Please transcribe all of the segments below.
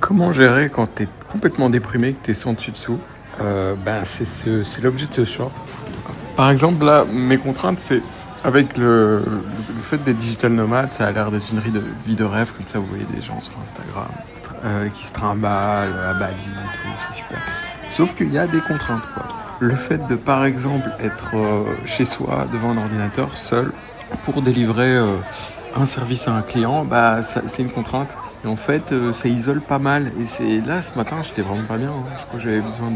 Comment gérer quand tu es complètement déprimé, que tu es sans dessus-dessous? C'est l'objet de ce short. Par exemple, là, mes contraintes, c'est avec le fait d'être digital nomade, ça a l'air d'être une vie de rêve, comme ça, vous voyez des gens sur Instagram qui se trimballent à Bali, tout, c'est super. Sauf qu'il y a des contraintes, quoi. Le fait de, par exemple, être chez soi, devant un ordinateur, seul, pour délivrer un service à un client, c'est une contrainte. Et en fait, ça isole pas mal. Et c'est là, ce matin, j'étais vraiment pas bien, hein. Je crois que j'avais besoin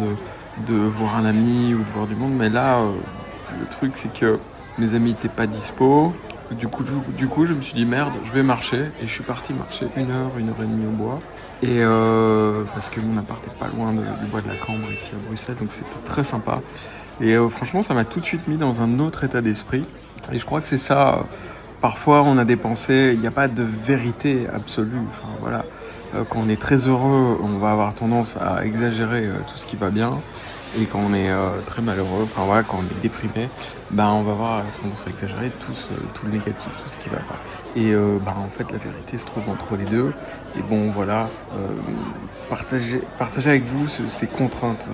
de voir un ami ou de voir du monde. Mais là, le truc, c'est que mes amis n'étaient pas dispo. Du coup, je me suis dit merde, je vais marcher. Et je suis parti marcher 1 heure et demie au bois. Et parce que mon appart est pas loin du bois de la Cambre, ici à Bruxelles. Donc c'était très sympa. Et franchement, ça m'a tout de suite mis dans un autre état d'esprit. Et je crois que c'est ça. Parfois, on a des pensées, il n'y a pas de vérité absolue. Enfin, voilà. Quand on est très heureux, on va avoir tendance à exagérer tout ce qui va bien. Et quand on est très malheureux, enfin voilà, quand on est déprimé, on va avoir tendance à exagérer tout le négatif, tout ce qui va pas. Et en fait, la vérité se trouve entre les deux. Et bon, voilà, partager avec vous ces contraintes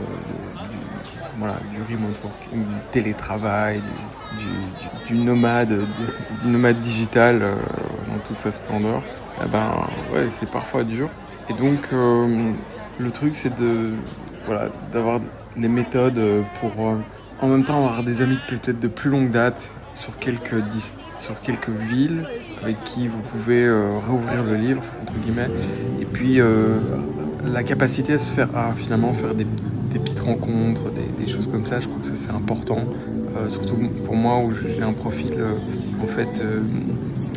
du remote working, du télétravail, du nomade digital dans toute sa splendeur. Ouais, c'est parfois dur. Et donc, le truc, c'est d'avoir des méthodes pour en même temps avoir des amis peut-être de plus longue date sur quelques villes avec qui vous pouvez réouvrir le livre, entre guillemets, et puis la capacité à finalement faire des petites rencontres, des choses comme ça. Je crois que ça c'est important, surtout pour moi où j'ai un profil en fait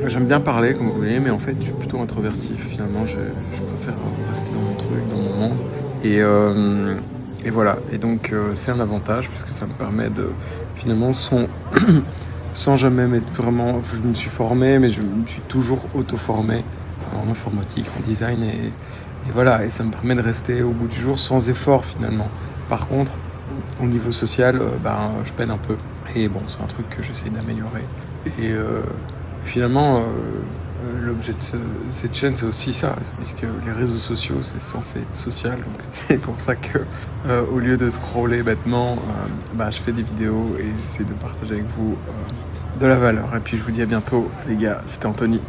j'aime bien parler comme vous voyez, mais en fait je suis plutôt introvertif finalement. Je préfère rester dans mon truc, dans mon monde, et voilà. Et donc c'est un avantage puisque ça me permet de finalement sans jamais m'être vraiment... Je me suis formé, mais je me suis toujours auto-formé en informatique, en design, et voilà. Et ça me permet de rester au bout du jour sans effort finalement. Par contre, au niveau social, je peine un peu. Et bon, c'est un truc que j'essaie d'améliorer. Et finalement, l'objet de cette chaîne, c'est aussi ça. Parce que les réseaux sociaux, c'est censé être social. Donc c'est pour ça que, au lieu de scroller bêtement, je fais des vidéos et j'essaie de partager avec vous de la valeur. Et puis je vous dis à bientôt, les gars. C'était Anthony.